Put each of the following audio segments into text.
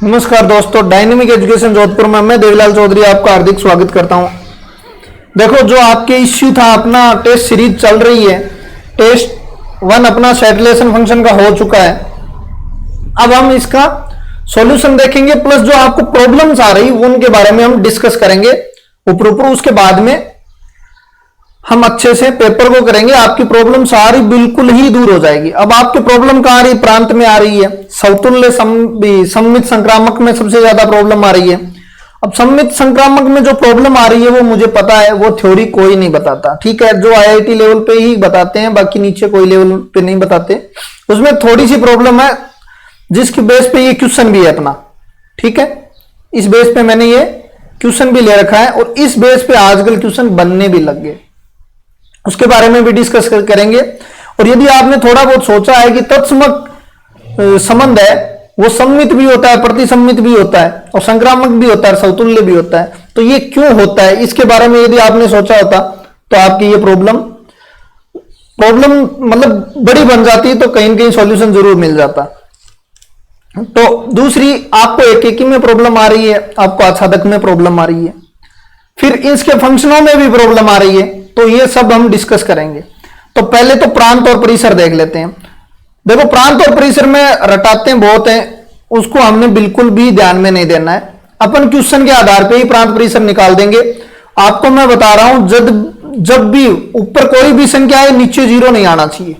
नमस्कार दोस्तों, dynamic education Jodhpur में मैं देवीलाल चौधरी आपका हार्दिक स्वागत करता हूं। देखो, जो आपके इश्यू था, अपना टेस्ट सीरीज चल रही है। टेस्ट 1 अपना सेटलेशन फंक्शन का हो चुका है। अब हम इसका सॉल्यूशन देखेंगे, प्लस जो आपको प्रॉब्लम्स आ रही उनके बारे में हम डिस्कस करेंगे ऊपर। उसके बाद में हम अच्छे से पेपर को करेंगे। आपकी प्रॉब्लम सारी बिल्कुल ही दूर हो जाएगी। अब आपकी प्रॉब्लम कहां आ रही? प्रांत में आ रही है। समतुल्य सममित संक्रामक में सबसे ज्यादा प्रॉब्लम आ रही है। अब सममित संक्रामक में जो प्रॉब्लम आ रही है वो मुझे पता है, वो थ्योरी कोई नहीं बताता, ठीक है। जो आईआईटी लेवल पे ही बताते हैं, बाकी नीचे कोई लेवल पे नहीं बताते। उसमें थोड़ी सी प्रॉब्लम है जिसके बेस पे ये क्वेश्चन भी है अपना, ठीक है। इस बेस पे मैंने ये क्वेश्चन भी ले रखा है और इस बेस पे आजकल क्वेश्चन बनने भी लग गए। उसके बारे में भी डिस्कस करेंगे। और यदि आपने थोड़ा बहुत सोचा है कि तत्समक संबंध है, वो सम्मित भी होता है, प्रतिसम्मित भी होता है और संक्रामक भी होता है, समतुल्य भी होता है, तो ये क्यों होता है, इसके बारे में यदि आपने सोचा होता तो आपकी ये प्रॉब्लम मतलब बड़ी बन जाती, तो कहीं ना कहीं सॉल्यूशन जरूर मिल जाता। तो दूसरी, आपको एकेकी में प्रॉब्लम आ रही है, आपको आच्छादक में प्रॉब्लम आ रही है, फिर इसके फंक्शनों में भी प्रॉब्लम आ रही है, तो ये सब हम डिस्कस करेंगे। तो पहले तो प्रांत और परिसर देख लेते हैं। देखो, प्रांत और परिसर में रटाते बहुत हैं, उसको हमने बिल्कुल भी ध्यान में नहीं देना है। अपन क्वेश्चन के आधार पे ही प्रांत परिसर निकाल देंगे। आपको मैं बता रहा हूं, जब भी ऊपर कोई भी संख्या है, नीचे 0 नहीं आना चाहिए,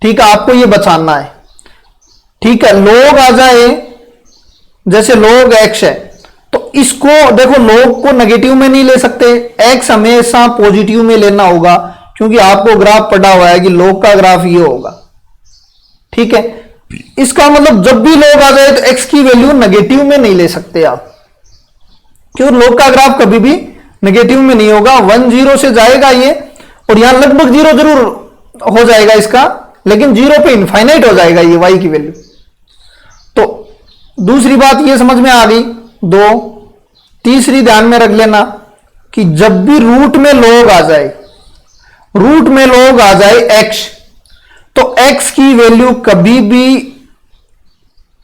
ठीक है। आपको ये बचाना है, ठीक है। log आ जाए, जैसे log x है, तो इसको देखो, log को नेगेटिव में नहीं ले सकते, x हमेशा पॉजिटिव में लेना होगा, क्योंकि आपको ग्राफ पढ़ा हुआ है कि log का ग्राफ ये होगा, ठीक है। इसका मतलब जब भी log आ जाए तो x की वैल्यू नेगेटिव में नहीं ले सकते आप, क्योंकि log का ग्राफ कभी भी नेगेटिव में नहीं होगा। 1 0 से जाएगा ये, और यहां लगभग 0 जरूर हो जाएगा इसका, लेकिन 0 पे इनफाइनाइट हो जाएगा ये y की वैल्यू। तो दूसरी बात ये समझ में आ गई। 2, तीसरी ध्यान में रख लेना कि जब भी रूट में log आ जाए, x, तो x की वैल्यू कभी भी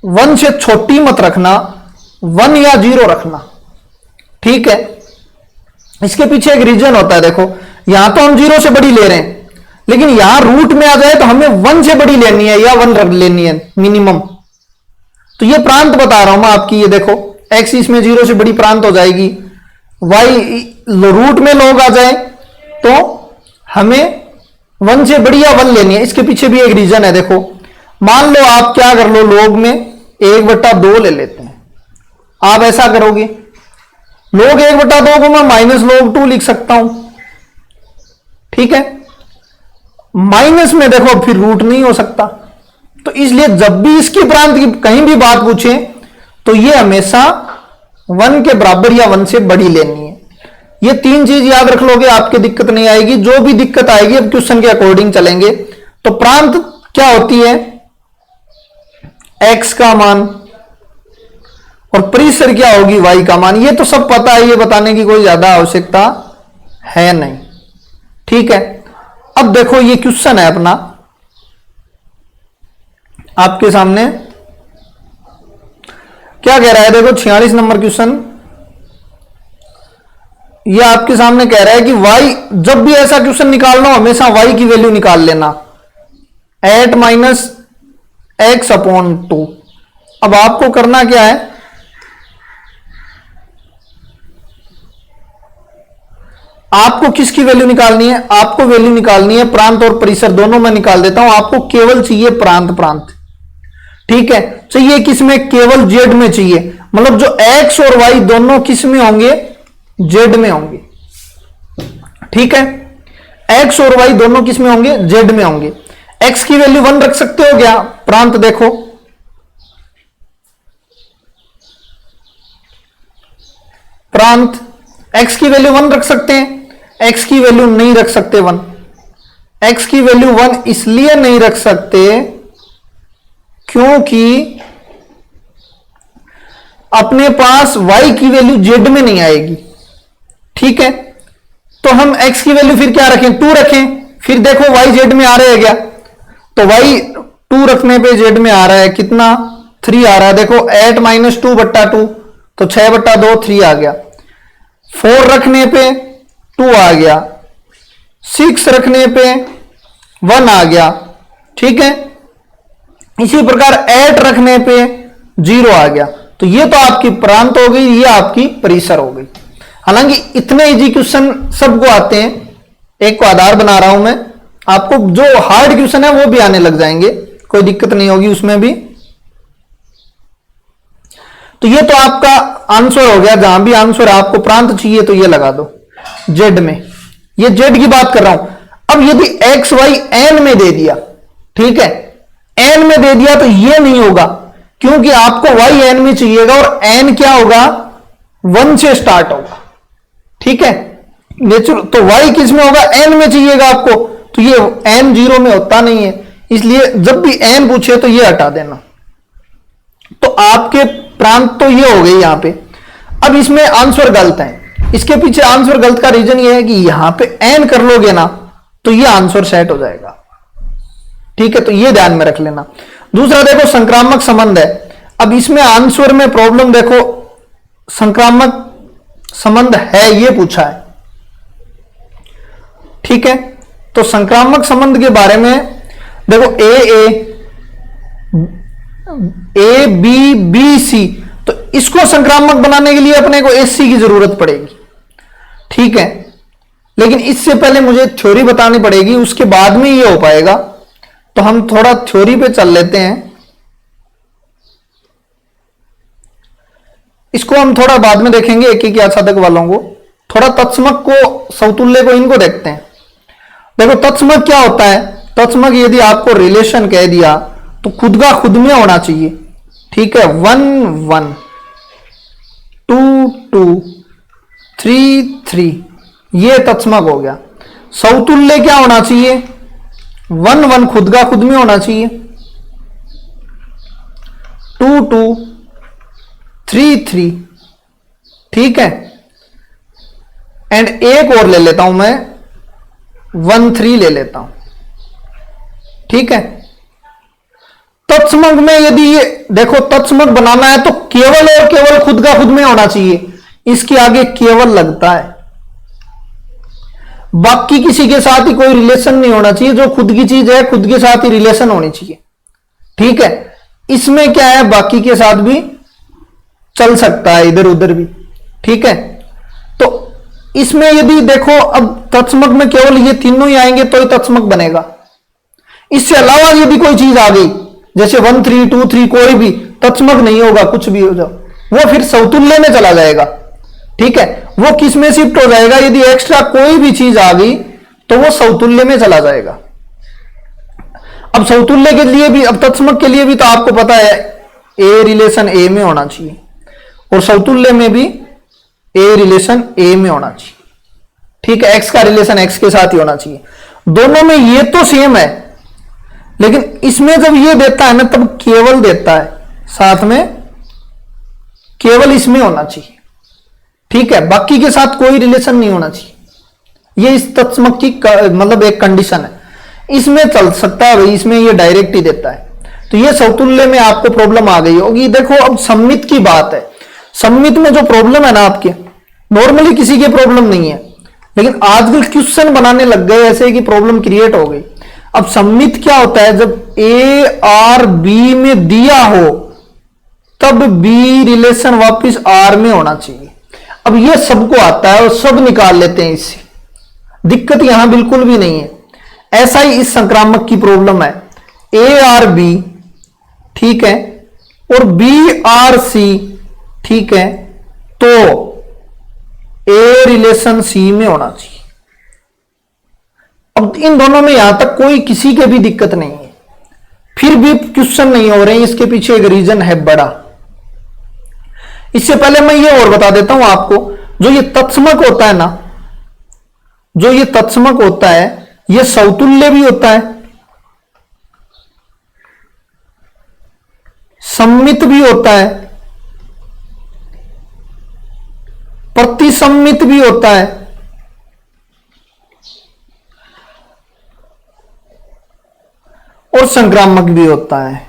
1 से छोटी मत रखना, 1 या 0 रखना, ठीक है। इसके पीछे एक रीजन होता है। देखो, यहां तो हम 0 से बड़ी ले रहे हैं, लेकिन यहां रूट में आ जाए तो हमें 1 से बड़ी लेनी है या 1 रख लेनी है मिनिमम। तो ये प्रांत बता रहा हूं मैं आपकी। ये देखो, x इसमें 0 से बड़ी प्रांत हो जाएगी, y रूट में log आ जाए तो हमें 1 से बड़ी या 1 लेनी है। इसके पीछे भी एक रीजन है। देखो, मान लो आप क्या कर लो, log में 1/2 ले लेते हैं। आप ऐसा करोगे, log 1/2 को मैं -log2 लिख सकता हूं, ठीक है। माइनस में देखो फिर रूट नहीं हो सकता, तो इसलिए जब भी इसकी प्रांत की कहीं भी बात पूछे तो ये हमेशा 1 के बराबर या 1 से बड़ी लेनी है। ये 3 चीज याद रख लोगे, आपकी दिक्कत नहीं आएगी। जो भी दिक्कत आएगी अब क्वेश्चन के अकॉर्डिंग चलेंगे। तो प्रांत क्या होती है? x का मान, और परिसर क्या होगी? y का मान। ये तो सब पता है, ये बताने की कोई ज्यादा आवश्यकता है नहीं, ठीक है। अब देखो, ये क्वेश्चन है अपना आपके सामने, क्या कह रहा है? देखो, 46 नंबर क्वेश्चन ये आपके सामने कह रहा है कि y, जब भी ऐसा क्वेश्चन निकालना हो हमेशा y की वैल्यू निकाल लेना, एट -x/2। अब आपको करना क्या है? आपको किसकी वैल्यू निकालनी है? आपको वैल्यू निकालनी है प्रांत और परिसर दोनों में निकाल देता हूं। आपको केवल चाहिए प्रांत, ठीक है। चाहिए किसमें? केवल z में चाहिए। मतलब जो x और y दोनों किस में होंगे? z में होंगे, ठीक है। x और y दोनों किस में होंगे? z में होंगे। x की वैल्यू 1 रख सकते हो क्या? प्रांत देखो, प्रांत x की वैल्यू 1 रख सकते हैं, x की वैल्यू नहीं रख सकते 1। x की वैल्यू 1 इसलिए नहीं रख सकते क्योंकि अपने पास y की वैल्यू z में नहीं आएगी, ठीक है। तो हम x की वैल्यू फिर क्या रखें? 2 रखें। फिर देखो y z में आ रहा है क्या? तो y 2 रखने पे z में आ रहा है कितना? 3 आ रहा है, देखो 8 माइनस 2/2 तो 6/2 3 आ गया। 4 रखने पे 2 आ गया, 6 रखने पे 1 आ गया, ठीक है। इसी प्रकार 8 रखने पे 0 आ गया। तो ये तो आपकी प्रांत हो गई, ये आपकी परिसर हो गई। हालांकि इतने इजी क्वेश्चन सबको आते हैं, एक को आधार बना रहा हूं मैं, आपको जो हार्ड क्वेश्चन है वो भी आने लग जाएंगे, कोई दिक्कत नहीं होगी उसमें भी। तो ये तो आपका आंसर हो गया, जहां भी आंसर आपको प्रांत चाहिए तो ये लगा दो जेड में, ये जेड की बात कर रहा हूं। अब यदि एक्स वाई एन में दे दिया, ठीक है, एन में दे दिया तो ये नहीं होगा, क्योंकि आपको वाई एन में चाहिएगा और एन क्या होगा, 1 से स्टार्ट होगा, ठीक है। नेचुरल तो वाई किस में होगा, एन में चाहिएगा आपको, तो ये एन 0 में होता नहीं है, इसलिए जब भी एन पूछे तो ये हटा देना। तो आपके प्रांत तो ये हो गई यहां पे। अब इसमें आंसर गलत है, इसके पीछे आंसर गलत का रीजन ये है कि यहां पे एन कर लोगे ना तो ये आंसर सेट हो जाएगा, ठीक है। तो ये ध्यान में रख लेना। दूसरा देखो संक्रामक संबंध है। अब इसमें आंसर में प्रॉब्लम देखो, संक्रामक संबंध है ये पूछा है, ठीक है। तो संक्रामक संबंध के बारे में देखो ए बी बी सी, तो इसको संक्रामक बनाने के लिए अपने को एस सी की जरूरत पड़ेगी, ठीक है। लेकिन इससे पहले मुझे थ्योरी बतानी पड़ेगी, उसके बाद में ये हो पाएगा। तो हम थोड़ा थ्योरी पे चल लेते हैं, इसको हम थोड़ा बाद में देखेंगे, एक एक आच्छादक वालों को। थोड़ा तत्समक को, समतुल्य को, इनको देखते हैं। देखो तत्समक क्या होता है, तत्समक यदि आपको रिलेशन कह दिया तो खुद का खुद में होना चाहिए, ठीक है। 1 1 2 2 3 3, ये तत्समक हो गया। समतुल्य क्या होना चाहिए, 1 1 खुद का खुद में होना चाहिए, 2 2 3 3, ठीक है। एंड एक और ले लेता हूं मैं, 1 3 ले लेता हूं, ठीक है। तत्समक में यदि ये देखो तत्समक बनाना है तो केवल और केवल खुद का खुद में होना चाहिए, इसके आगे केवल लगता है, बाकी किसी के साथ ही कोई रिलेशन नहीं होना चाहिए। जो खुद की चीज है खुद के साथ ही रिलेशन होनी चाहिए, ठीक है। इसमें क्या है, बाकी के साथ भी चल सकता है, इधर उधर भी, ठीक है। तो इसमें यदि देखो अब तत्समक में केवल ये तीनों ही आएंगे तो ही तत्समक बनेगा। इससे अलावा यदि कोई चीज आ गई जैसे 1 3 2 3, कोई भी तत्समक नहीं होगा, कुछ भी हो जाओ, वो फिर समतुल्य में चला जाएगा, ठीक है। वो किस में शिफ्ट हो जाएगा, यदि एक्स्ट्रा कोई भी चीज आ गई तो वो समतुल्य में चला जाएगा। अब समतुल्य के लिए भी, अब तत्समक के लिए भी तो आपको पता है ए रिलेशन ए में होना चाहिए और समतुल्य में भी ए रिलेशन ए में होना चाहिए, ठीक है। एक्स का रिलेशन एक्स के साथ ही होना चाहिए। दोनों में ये तो सेम है, लेकिन इसमें जब ये देता है ना तब केवल देता है, साथ में केवल इसमें होना चाहिए, ठीक है। बाकी के साथ कोई रिलेशन नहीं होना चाहिए। ये इस तत्समक की मतलब एक कंडीशन है, इसमें चल सकता है भाई, इसमें ये डायरेक्ट ही देता है। तो ये समतुल्य में आपको प्रॉब्लम आ गई होगी। देखो अब सम्मित की बात है, सम्मित में जो प्रॉब्लम है ना आपके, नॉर्मली किसी के प्रॉब्लम नहीं है, लेकिन आजकल क्वेश्चन बनाने लग गए ऐसे कि प्रॉब्लम क्रिएट हो गई। अब सम्मित क्या होता है, जब ए आर बी में दिया हो तब बी रिलेशन वापस आर में होना चाहिए। अब ये सबको आता है और सब निकाल लेते हैं, इससे दिक्कत यहां बिल्कुल भी नहीं है। ऐसा ही इस संक्रामक की प्रॉब्लम है, ए आर बी, ठीक है, और बी आर सी, ठीक है, तो ए रिलेशन सी में होना चाहिए। अब इन दोनों में यहां तक कोई किसी के भी दिक्कत नहीं है, फिर भी क्वेश्चन नहीं हो रहे हैं, इसके पीछे एक रीजन है बड़ा। इससे पहले मैं ये और बता देता हूं आपको, जो ये तत्समक होता है ना, जो ये तत्समक होता है ये समतुल्य भी होता है, सम्मित भी होता है, प्रतिसम्मित भी होता है, और संक्रामक भी होता है,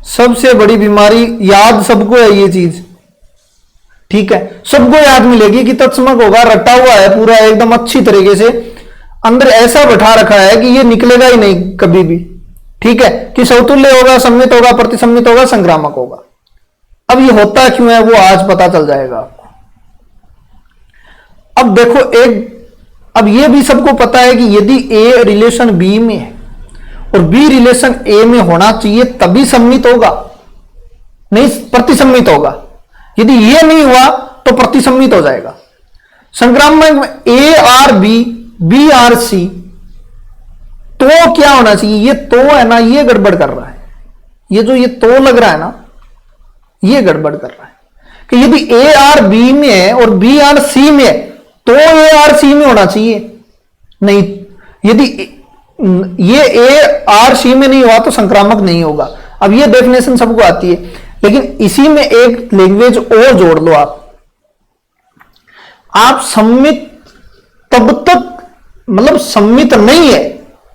सबसे बड़ी बीमारी, याद सबको है ये चीज, ठीक है, सबको याद मिलेगी कि तत्समक होगा, रटा हुआ है पूरा एकदम अच्छी तरीके से, अंदर ऐसा बैठा रखा है कि ये निकलेगा ही नहीं कभी भी, ठीक है, कि सौतुल्य होगा, सम्मित होगा, प्रतिसम्मित होगा, संक्रामक होगा। अब ये होता क्यों है वो आज पता चल जाएगा आपको। अब देखो अब ये भी सबको पता है कि यदि ए रिलेशन बी में है और बी रिलेशन ए में होना चाहिए तभी सम्मित होगा, नहीं प्रतिसम्मित होगा। यदि ये नहीं हुआ तो प्रतिसम्मित हो जाएगा। संक्रामक में A R B, B R C, तो क्या होना चाहिए, ये तो है ना, ये गड़बड़ कर रहा है, ये जो ये तो लग रहा है ना, ये गड़बड़ कर रहा है कि यदि ए आर बी में है और बी आर सी में है तो ए आर सी में होना चाहिए, नहीं, यदि ये ए आर सी में नहीं हुआ तो संक्रामक नहीं होगा। अब ये डेफिनेशन सबको आती है, लेकिन इसी में एक लैंग्वेज और जोड़ लो आप सम्मित तब तक, मतलब सम्मित नहीं है,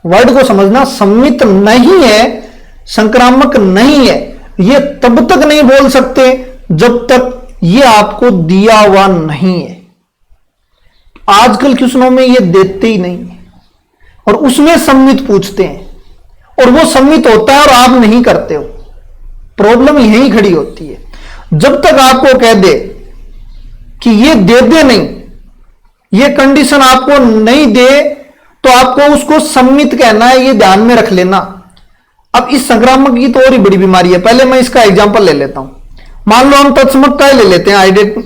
वर्ड को समझना, सम्मित नहीं है, संक्रामक नहीं है, ये तब तक नहीं बोल सकते जब तक ये आपको दिया हुआ नहीं है। आजकल क्वेश्चनों में ये देते ही नहीं है और उसमें सम्मित पूछते हैं और वो सम्मित होता है और आप नहीं करते हो, प्रॉब्लम यहीं खड़ी होती है। जब तक आपको कह दे कि ये दे दे नहीं, ये कंडीशन आपको नहीं दे तो आपको उसको सम्मित कहना है, ये ध्यान में रख लेना। अब इस संक्रामक की तो और ही बड़ी बीमारी है। पहले मैं इसका एग्जांपल ले लेता हूं, मान लो हम तत्समक का ही ले लेते हैं,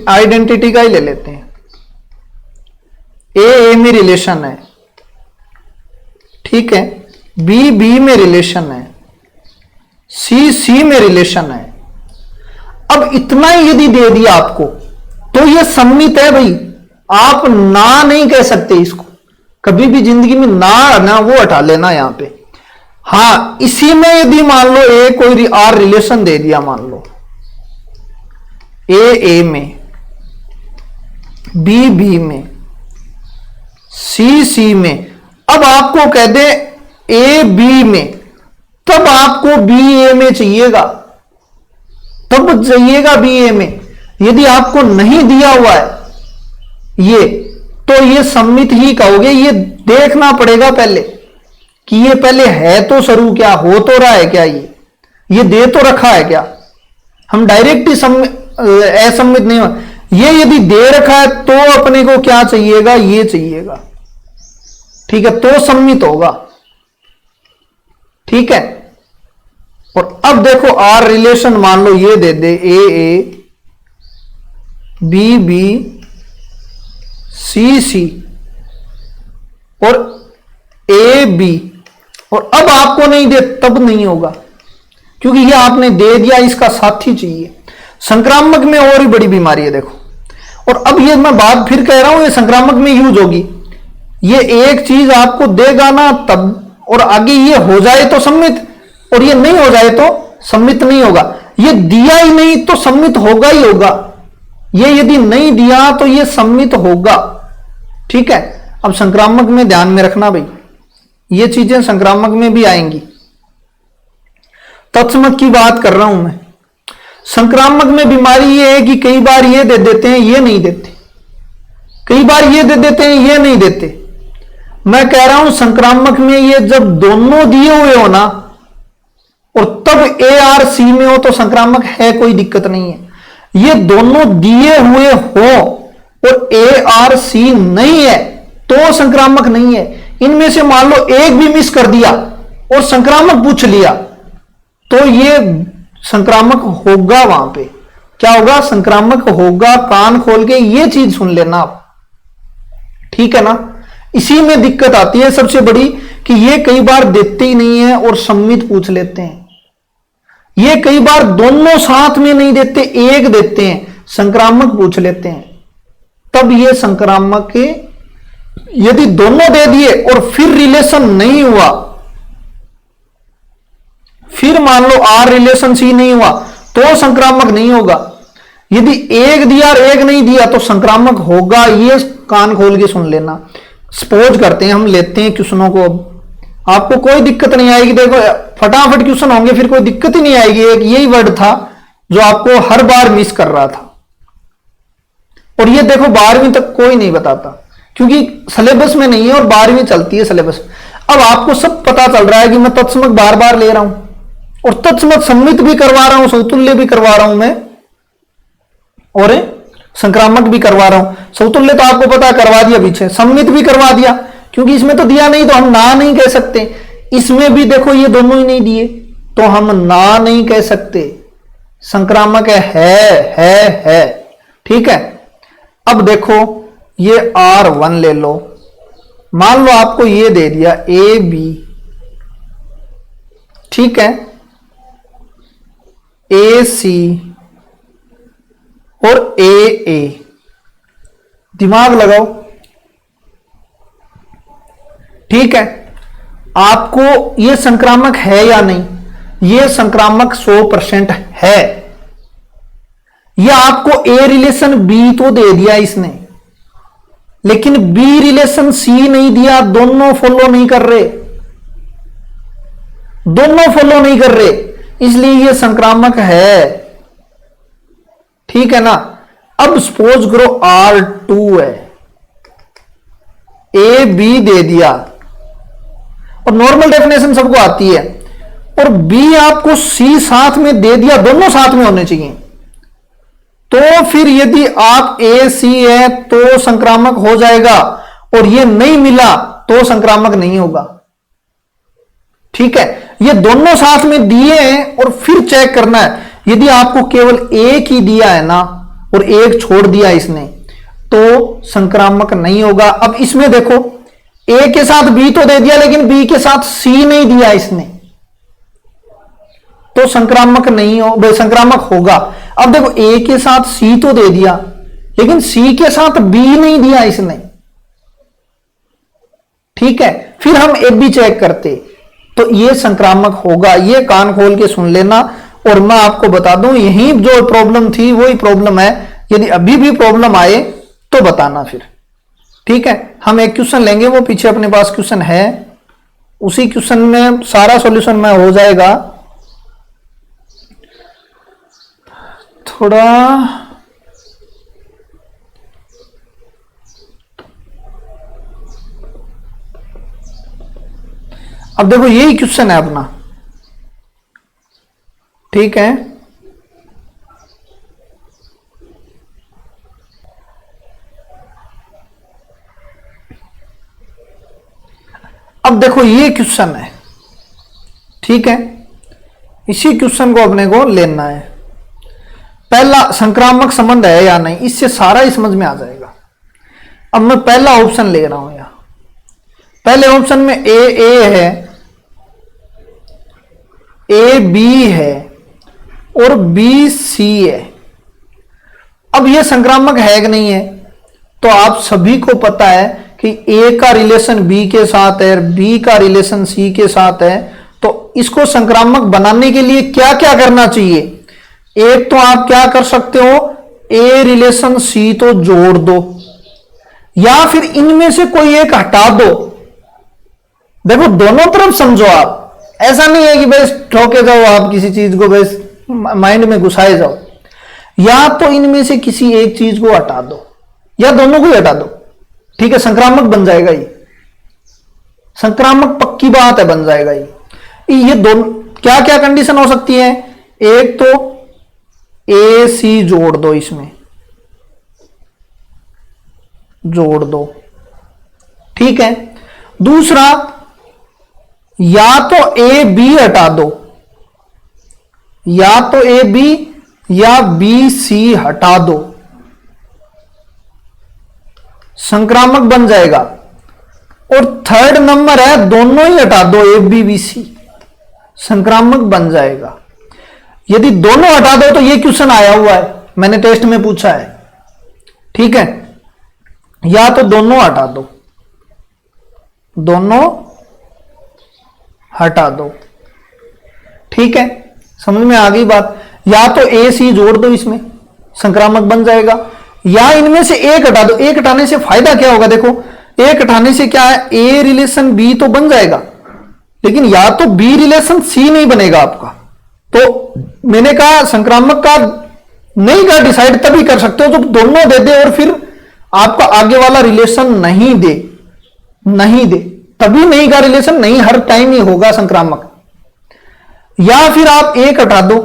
आइडेंटिटी का ही ले लेते हैं। ए में रिलेशन है, ठीक है, बी बी में रिलेशन है, सी में रिलेशन है। अब इतना ही यदि दे दिया आपको तो ये सम्मित है भाई, आप ना नहीं कह सकते इसको कभी भी जिंदगी में, ना वो हटा लेना यहां पे। हां, इसी में यदि मान लो ए कोई आर रिलेशन दे दिया, मान लो ए में, बी में, सी में, अब आपको कह दे ए बी में, तब आपको बी ए में चाहिएगा, तब चाहिएगा बी ए में। यदि आपको नहीं दिया हुआ है ये, तो ये सम्मित ही कहोगे। ये देखना पड़ेगा पहले कि ये पहले है तो शुरू क्या, हो तो रहा है क्या, ये दे तो रखा है क्या। हम डायरेक्ट ही असम्मित नहीं हो, ये यदि दे रखा है तो अपने को क्या चाहिएगा, ये चाहिएगा, ठीक है, तो सम्मित होगा, ठीक है। और अब देखो आर रिलेशन मान लो ये दे दे, ए बी सी और ए बी, और अब आपको नहीं दे तब नहीं होगा, क्योंकि ये आपने दे दिया, इसका साथी चाहिए। संक्रामक में और ही बड़ी बीमारी है देखो, और अब ये मैं बात फिर कह रहा हूं, ये संक्रामक में यूज होगी। ये एक चीज आपको देगा ना तब, और आगे ये हो जाए तो सम्मित, और ये नहीं हो जाए तो सम्मित नहीं होगा। ये दिया ही नहीं तो सम्मित होगा ही होगा, ये यदि नहीं दिया तो ये सम्मित होगा, ठीक है। अब संक्रामक में ध्यान में रखना भाई, ये चीजें संक्रामक में भी आएंगी। तत्समक की बात कर रहा हूं मैं। संक्रामक में बीमारी ये है कि कई बार ये दे देते हैं, ये नहीं देते, कई बार ये दे देते हैं, ये नहीं देते। मैं कह रहा हूं संक्रामक में ये जब दोनों दिए हुए हो ना, और तब ए आर सी में हो तो संक्रामक है, कोई दिक्कत नहीं है। ये दोनों दिए हुए हो और ए आर सी नहीं है तो संक्रामक नहीं है। इनमें से मान लो एक भी मिस कर दिया और संक्रामक पूछ लिया तो ये संक्रामक होगा, वहां पे क्या होगा, संक्रामक होगा। कान खोल के ये चीज सुन लेना आप, ठीक है ना। इसी में दिक्कत आती है सबसे बड़ी कि ये कई बार देते ही नहीं है और सम्मित पूछ लेते हैं। ये कई बार दोनों साथ में नहीं देते, एक देते हैं, संक्रामक पूछ लेते हैं, तब ये संक्रामक के। यदि दोनों दे दिए और फिर रिलेशन नहीं हुआ, फिर मान लो आर रिलेशन सी नहीं हुआ तो संक्रामक नहीं होगा। यदि एक दिया और एक नहीं दिया तो संक्रामक होगा। ये कान खोल के सुन लेना। सपोज करते हैं, हम लेते हैं क्वेश्चनों को, अब आपको कोई दिक्कत नहीं आएगी। देखो फटाफट क्वेश्चन होंगे, फिर कोई दिक्कत ही नहीं आएगी। एक यही वर्ड था जो आपको हर बार मिस कर रहा था, और ये देखो 12वीं तक कोई नहीं बताता, क्योंकि सिलेबस में नहीं है और 12वीं चलती है सिलेबस। अब आपको सब पता चल रहा है कि मैं तत्समक बार बार ले रहा हूं, और तत्समक सम्मित भी करवा रहा हूं, समतुल्य भी करवा रहा हूं मैं, और संक्रामक भी करवा रहा हूं। समतुल्य तो आपको पता करवा दिया पीछे, सम्मित भी करवा दिया, क्योंकि इसमें तो दिया नहीं तो हम ना नहीं कह सकते। इसमें भी देखो ये दोनों ही नहीं दिए तो हम ना नहीं कह सकते। संक्रामक है। ठीक है। अब देखो ये R1 ले लो, मान लो आपको ये दे दिया AB, ठीक है, AC और AA। दिमाग लगाओ, ठीक है। आपको ये संक्रामक है या नहीं? ये संक्रामक 100% है। ये आपको A रिलेशन B तो दे दिया इसने, लेकिन B रिलेशन C नहीं दिया। दोनों फॉलो नहीं कर रहे, इसलिए ये संक्रामक है। ठीक है ना। अब सपोज करो R2 है, A B दे दिया, और नॉर्मल डेफिनेशन सबको आती है, और B आपको C साथ में दे दिया, दोनों साथ में होने चाहिए। तो फिर यदि आप AC है तो संक्रामक हो जाएगा, और ये नहीं मिला तो संक्रामक नहीं होगा। ठीक है। ये दोनों साथ में दिए हैं और फिर चेक करना है। यदि आपको केवल एक ही दिया है ना और एक छोड़ दिया इसने, तो संक्रामक नहीं होगा। अब इसमें देखो A के साथ B तो दे दिया, लेकिन B के साथ C नहीं दिया इसने, तो संक्रामक नहीं हो, संक्रामक होगा। अब देखो A के साथ C तो दे दिया, लेकिन C के साथ B नहीं दिया इसने। ठीक है। फिर हम AB चेक करते, तो ये संक्रामक होगा। ये कान खोल के सुन लेना, और मैं आपको बता दूं यही जो प्रॉब्लम थी वही प्रॉब्लम है। यदि अभी भी प्रॉब्लम आए तो बताना फिर। ठीक है। हम एक क्वेश्चन लेंगे, वो पीछे अपने पास क्वेश्चन है, उसी क्वेश्चन में सारा सॉल्यूशन में हो जाएगा। थोड़ा अब देखो यही क्वेश्चन है अपना। ठीक है। अब देखो ये क्वेश्चन है, ठीक है। इसी क्वेश्चन को अपने को लेना है। पहला संक्रामक संबंध है या नहीं, इससे सारा ही समझ में आ जाएगा। अब मैं पहला ऑप्शन ले रहा हूं। यहां पहले ऑप्शन में A है, A B है और B C है। अब ये संक्रामक है कि नहीं है? तो आप सभी को पता है कि A का रिलेशन B के साथ है, B का रिलेशन C के साथ है। तो इसको संक्रामक बनाने के लिए क्या क्या करना चाहिए? एक तो आप क्या कर सकते हो, A रिलेशन C तो जोड़ दो, या फिर इनमें से कोई एक हटा दो। देखो दोनों तरफ समझो आप, ऐसा नहीं है कि बस ठोके जाओ आप किसी चीज को, बस माइंड में घुसाए जाओ। या तो इनमें से किसी एक चीज को हटा दो या दोनों को ही हटा दो। ठीक है। संक्रामक बन जाएगा ये, संक्रामक पक्की बात है, बन जाएगा ये दोनों। क्या क्या कंडीशन हो सकती है? एक तो A C जोड़ दो, इसमें जोड़ दो। ठीक है। दूसरा, या तो A B हटा दो, या तो A B या B C हटा दो, संक्रामक बन जाएगा। और थर्ड नंबर है दोनों ही हटा दो, A B B C, संक्रामक बन जाएगा। यदि दोनों हटा दो तो ये क्वेश्चन आया हुआ है, मैंने टेस्ट में पूछा है। ठीक है। या तो दोनों हटा दो, दोनों हटा दो। ठीक है। समझ में आ गई बात? या तो A C जोड़ दो, इसमें संक्रामक बन जाएगा, या इनमें से एक हटा दो। एक हटाने से फायदा क्या होगा? देखो एक हटाने से क्या है, A रिलेशन B तो बन जाएगा, लेकिन या तो बी रिलेशन सी नहीं बनेगा आपका। तो मैंने कहा संक्रामक का नहीं का डिसाइड तभी कर सकते हो जब दोनों दे दे और फिर आपका आगे वाला रिलेशन नहीं दे तभी नहीं का रिलेशन नहीं हर टाइम ही होगा संक्रामक। या फिर आप एक हटा दो,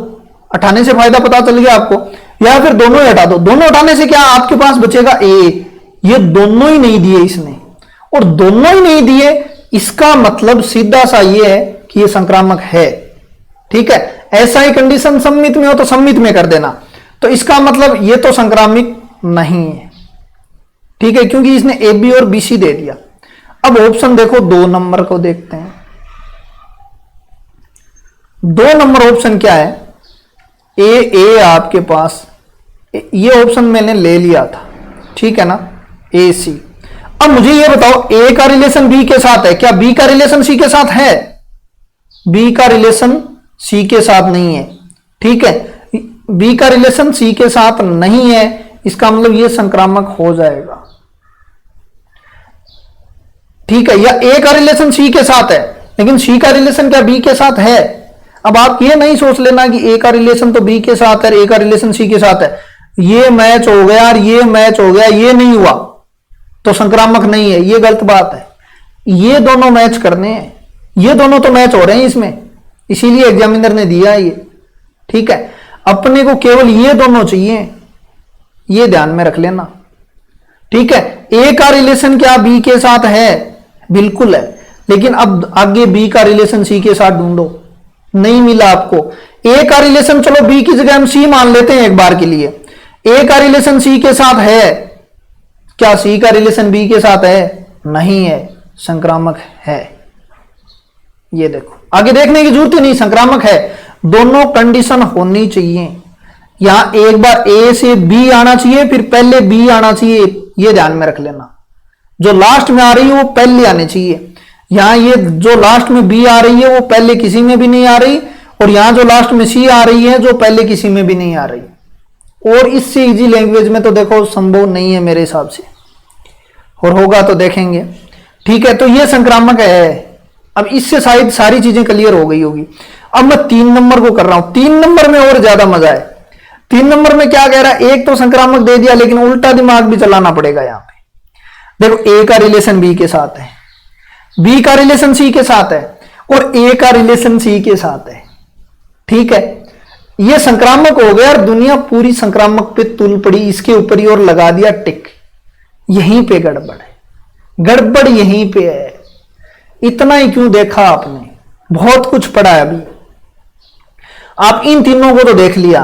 हटाने से फायदा पता चल गया आपको, या फिर दोनों ही हटा दो। दोनों हटाने से क्या आपके पास बचेगा ए। ये दोनों ही नहीं दिए इसने, और दोनों ही नहीं दिए इसका मतलब सीधा सा ये है कि ये संक्रामक है। ठीक है, ऐसा ही कंडीशन सम्मित में हो तो सम्मित में कर देना, तो इसका मतलब ये तो संक्रामक नहीं है। ठीक है, क्योंकि इसने ए बी और बी सी दे दिया। अब ऑप्शन देखो 2 नंबर को देखते हैं। 2 नंबर ऑप्शन क्या है, ए आपके पास ये ऑप्शन मैंने ले लिया था, ठीक है ना, ए सी। अब मुझे ये बताओ ए का रिलेशन बी के साथ है क्या, बी का रिलेशन सी के साथ है? बी का रिलेशन सी के साथ नहीं है। ठीक है, बी का रिलेशन सी के साथ नहीं है, इसका मतलब ये संक्रामक हो जाएगा। ठीक है, या ए का रिलेशन सी के साथ है लेकिन सी का रिलेशन क्या बी के साथ है? अब आप ये नहीं सोच लेना कि ए का रिलेशन तो बी के साथ है, ए का रिलेशन सी के साथ है, ये मैच हो गया और ये मैच हो गया, ये नहीं हुआ तो संक्रामक नहीं है। ये गलत बात है, ये दोनों मैच करने हैं, ये दोनों तो मैच हो रहे हैं इसमें, इसीलिए एग्जामिनर ने दिया ये। ठीक है, अपने को केवल ये दोनों चाहिए, ये ध्यान में रख लेना। ठीक है, ए का रिलेशन क्या बी के साथ है? बिल्कुल है, लेकिन अब आगे बी का रिलेशन सी के साथ ढूंढो, नहीं मिला आपको। ए का रिलेशन चलो बी की जगह हम सी मान लेते हैं एक बार के लिए, ए का रिलेशन सी के साथ है क्या? सी का रिलेशन बी के साथ है? नहीं है, संक्रामक है। ये देखो, आगे देखने की जरूरत ही नहीं, संक्रामक है। दोनों कंडीशन होनी चाहिए, यहां एक बार ए से बी आना चाहिए फिर पहले बी आना चाहिए, ये ध्यान में रख लेना। जो लास्ट में आ रही है वो पहले आने चाहिए, यहां ये जो लास्ट में बी आ रही है वो पहले किसी में भी नहीं आ रही, और यहां जो लास्ट में सी आ रही है जो पहले किसी में भी नहीं आ रही। और इससे इजी लैंग्वेज में तो देखो संभव नहीं है मेरे हिसाब से, और होगा तो देखेंगे। ठीक है, तो ये संक्रामक है। अब इससे शायद सारी चीजें क्लियर हो गई होगी। अब मैं 3 नंबर को कर रहा हूं, 3 नंबर में और ज्यादा मजा है। 3 नंबर में क्या कह रहा है, एक तो संक्रामक दे दिया लेकिन उल्टा दिमाग भी चलाना पड़ेगा। यहां पे देखो, ए का रिलेशन बी के साथ है, बी का रिलेशन सी के साथ है, और ए का रिलेशन सी के साथ है। ठीक है, ये संक्रामक हो गया और दुनिया पूरी संक्रामक पे तुल पड़ी, इसके ऊपर ही और लगा दिया टिक। यहीं पे गड़बड़ है, गड़बड़ यहीं पे है। इतना ही क्यों देखा आपने, बहुत कुछ पढ़ा है अभी। आप इन तीनों को तो देख लिया,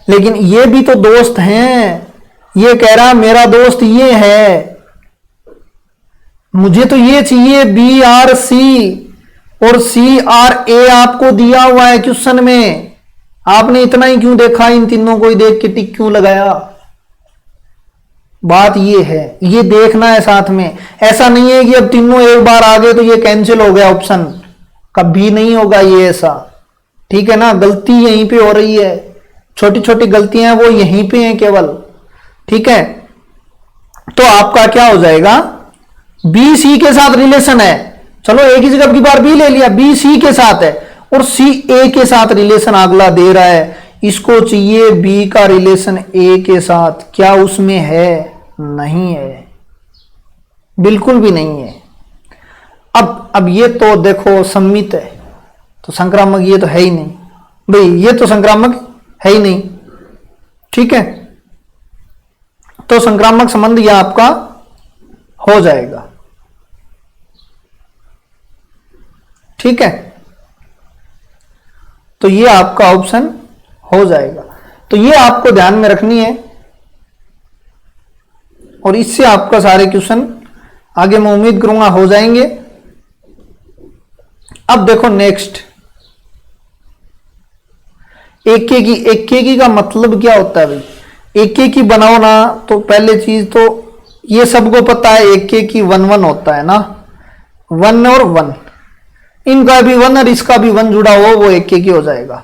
लेकिन ये भी तो दोस्त हैं। ये कह रहा मेरा दोस्त ये है, मुझे तो ये चाहिए बी आर सी, और सी आर ए आपको दिया हुआ है क्वेश्चन में। आपने इतना ही क्यों देखा, इन तीनों को ही देख के टिक क्यों लगाया? बात ये है, ये देखना है साथ में। ऐसा नहीं है कि अब तीनों एक बार आ गए तो ये कैंसिल हो गया ऑप्शन, कभी नहीं होगा ये ऐसा। ठीक है ना, गलती यहीं पे हो रही है, छोटी छोटी गलतियां वो यहीं पे हैं केवल। ठीक है, तो आपका क्या हो जाएगा, बी सी के साथ रिलेशन है, चलो एक ही जगह की बार बी ले लिया, बी सी के साथ है, और सी ए के साथ रिलेशन अगला दे रहा है, इसको चाहिए बी का रिलेशन ए के साथ। क्या उसमें है? नहीं है, बिल्कुल भी नहीं है। अब ये तो देखो सम्मित है, तो संक्रामक ये तो है ही नहीं भाई, ये तो संक्रामक है ही नहीं। ठीक है, तो संक्रामक संबंध यह आपका हो जाएगा। ठीक है, तो ये आपका ऑप्शन हो जाएगा। तो ये आपको ध्यान में रखनी है, और इससे आपका सारे क्वेश्चन आगे मैं उम्मीद करूंगा हो जाएंगे। अब देखो नेक्स्ट, एके की का मतलब क्या होता है भाई? एके की बनाओ ना, तो पहले चीज तो ये सबको पता है, एके की 1 1 होता है ना, 1 और 1, इनका भी 1 और इसका भी 1 जुड़ा हो वो एके की हो जाएगा।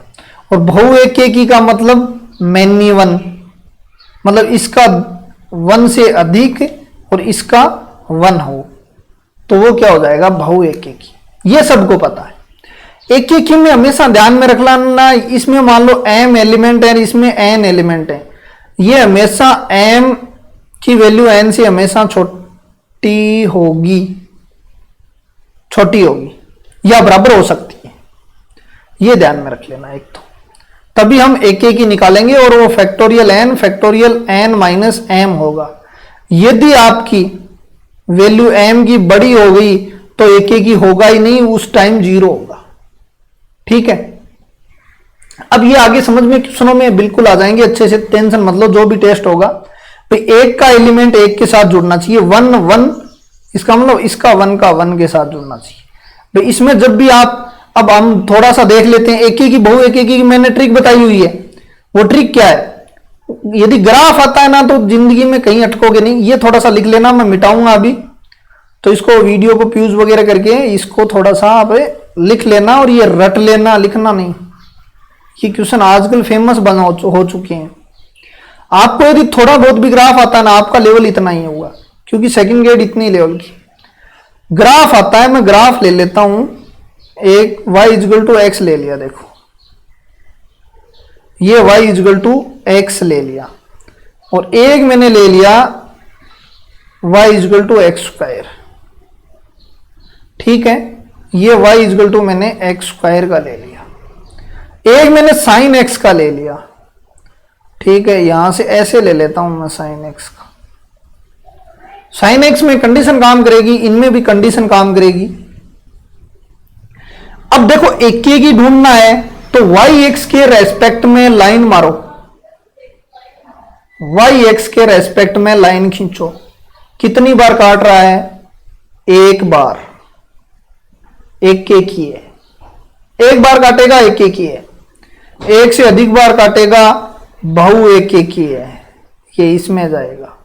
और बहु एकेकी का मतलब मैनी 1, मतलब इसका 1 से अधिक और इसका 1 हो तो वो क्या हो जाएगा, बहु एकेकी। ये सबको पता है। एक एक में हमेशा ध्यान में रख लेना, इसमें मान लो m एलिमेंट है, इसमें n एलिमेंट है, ये हमेशा m की वैल्यू n से हमेशा छोटी होगी या बराबर हो सकती है, ये ध्यान में रख लेना एक तो, तभी हम एक एक ही निकालेंगे और वो फैक्टोरियल n माइनस m होगा। यदि आपकी वैल्यू m की बड़ी हो गई तो एक ही होगा ही नहीं, उस टाइम 0 होगा। ठीक है, अब ये आगे समझ में क्वेश्चनों में बिल्कुल आ जाएंगे अच्छे से, टेंशन मतलब जो भी टेस्ट होगा तो एक का एलिमेंट एक के साथ जुड़ना चाहिए, 1 1, इसका मतलब इसका 1 का 1 के साथ जुड़ना चाहिए। तो इसमें जब भी आप, अब हम थोड़ा सा देख लेते हैं, एक की बहु एक की मैंने ट्रिक बताई हुई है। वो ट्रिक क्या है, यदि ग्राफ आता है ना तो जिंदगी में कहीं अटकोगे नहीं। ये थोड़ा सा लिख लेना, मैं मिटाऊंगा अभी, तो इसको वीडियो को फ्यूज वगैरह करके इसको थोड़ा सा आप लिख लेना और ये रट लेना, लिखना नहीं। ये क्वेश्चन आजकल फेमस हो चुके हैं। आपको यदि थोड़ा बहुत भी ग्राफ आता है ना, आपका लेवल इतना ही होगा, क्योंकि सेकंड ग्रेड इतनी लेवल की ग्राफ आता है। मैं ग्राफ ले लेता हूं, एक y इजगल टू एक्स ले लिया, देखो ये y इजगल टू एक्स ले लिया, और एक मैंने ले लिया y is equal to x square. ठीक है, ये y इजगल टू मैंने एक्स स्क्वायर का ले लिया, एक मैंने साइन एक्स का ले लिया। ठीक है, यहां से ऐसे ले लेता हूं मैं साइन एक्स का। साइन एक्स में कंडीशन काम करेगी, इनमें भी कंडीशन काम करेगी। अब देखो एक ही ढूंढना है तो वाई एक्स के रेस्पेक्ट में लाइन मारो, वाई एक्स के रेस्पेक्ट में लाइन खींचो। कितनी बार काट रहा है, एक बार, एक ही है, एक बार काटेगा एक ही है, एक से अधिक बार काटेगा बहु एक ही है, ये इसमें जाएगा,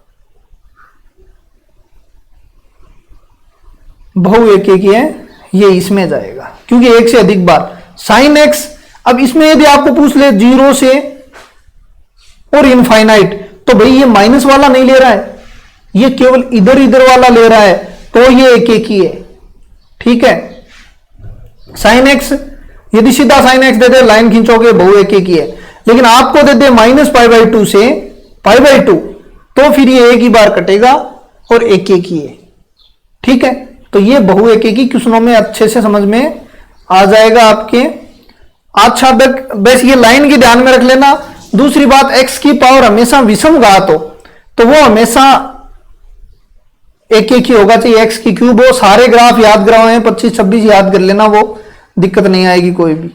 बहु एक ही है, ये इसमें जाएगा, क्योंकि एक से अधिक बार साइन एक्स। अब इसमें यदि आपको पूछ ले 0 से और इनफाइनाइट, तो भाई ये माइनस वाला नहीं ले रहा है, ये केवल इधर इधर वाला ले रहा है, तो ये एक ही है। ठीक है, साइन एक्स यदि सीधा साइन एक्स दे दे, लाइन खींचोगे बहु एक ही है, लेकिन आपको दे दे -π/2 से π/2, तो फिर ये एक ही बार कटेगा और एक ही है। ठीक है, तो ये बहु एक ही क्वेश्चनों में अच्छे से समझ में आ जाएगा आपके। अच्छा, बस ये लाइन की ध्यान में रख लेना। दूसरी बात, x की पावर हमेशा विषम घात हो तो वो हमेशा एक ही होगा, चाहिए x की क्यूब हो। सारे ग्राफ याद कराए हैं, 25-26 याद कर लेना, वो दिक्कत नहीं आएगी कोई भी।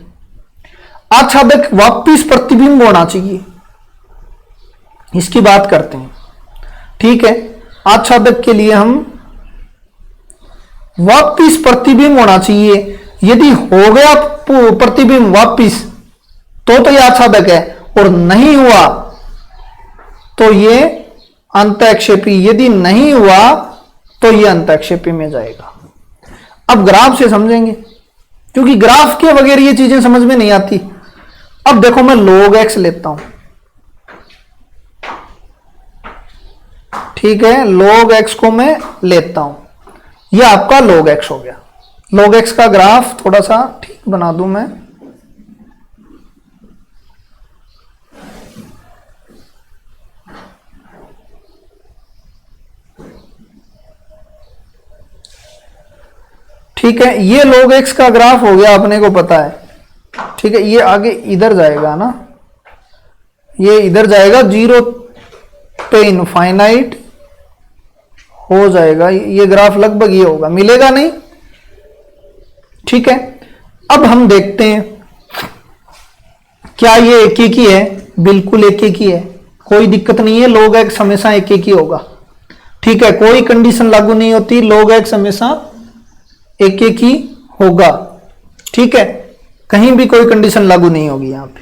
अच्छा, देख वापिस प्रतिबिंब होना चाहिए, इसकी बात करते हैं। ठीक है, अच्छा देख के लिए हम वापिस प्रतिबिंब होना चाहिए। यदि हो गया प्रतिबिंब वापिस तो ये आच्छादक है, और नहीं हुआ तो ये अंतःक्षेपी, यदि नहीं हुआ तो ये अंतःक्षेपी में जाएगा। अब ग्राफ से समझेंगे, क्योंकि ग्राफ के बगैर ये चीजें समझ में नहीं आती। अब देखो मैं log x लेता हूं, ठीक है, log x को मैं लेता हूं, ये आपका log x हो गया। log x का ग्राफ थोड़ा सा ठीक बना दूं मैं, ठीक है, ये log x का ग्राफ हो गया, अपने को पता है। ठीक है, ये आगे इधर जाएगा ना, ये इधर जाएगा, 0 पे इनफाइनाइट हो जाएगा, ये ग्राफ लगभग ये होगा, मिलेगा नहीं। ठीक है, अब हम देखते हैं क्या ये एक ही है, बिल्कुल एक ही है, कोई दिक्कत नहीं है, log x हमेशा एक ही होगा। ठीक है, कोई कंडीशन लागू नहीं होती, log x हमेशा एक ही होगा। ठीक है, कहीं भी कोई कंडीशन लागू नहीं होगी यहां पे।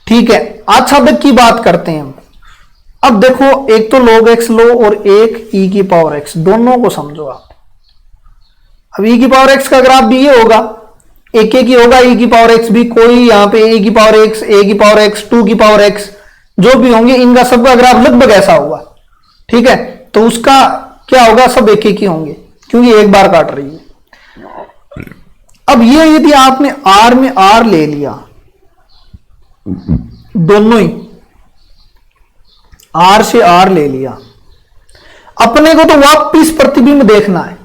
ठीक है, आच्छादक की बात करते हैं हम। अब देखो, एक तो log x लो और एक e की पावर x, दोनों को समझो आप। अब e की पावर x का ग्राफ भी ये होगा, एक ही होगा, e की पावर x भी, कोई यहां पे a की पावर x, a की पावर x, 2 की पावर x जो भी होंगे, इनका सबका ग्राफ लगभग ऐसा होगा। ठीक है, तो उसका क्या होगा, सब एक ही होंगे, क्योंकि एक बार काट रही है। अब ये यदि आपने आर में आर ले लिया, दोनों ही आर से आर ले लिया, अपने को तो वापिस प्रतिबिंब देखना है,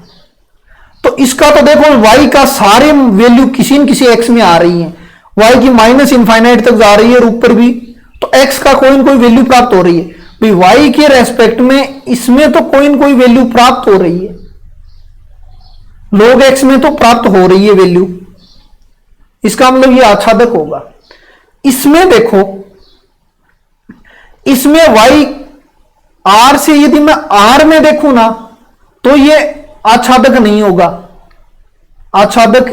तो इसका तो देखो y का सारे वैल्यू किसी न किसी x में आ रही है, y की माइनस इनफाइनाइट तक जा रही है और ऊपर भी, तो x का कोई न कोई वैल्यू प्राप्त हो रही है भाई, y के रेस्पेक्ट में इसमें तो कोई न कोई वैल्यू प्राप्त हो रही है, log x में तो प्राप्त हो रही है वैल्यू, इसका मतलब ये आच्छादक होगा। इसमें देखो, इसमें y r से यदि मैं r में देखूं ना तो ये आच्छादक नहीं होगा, आच्छादक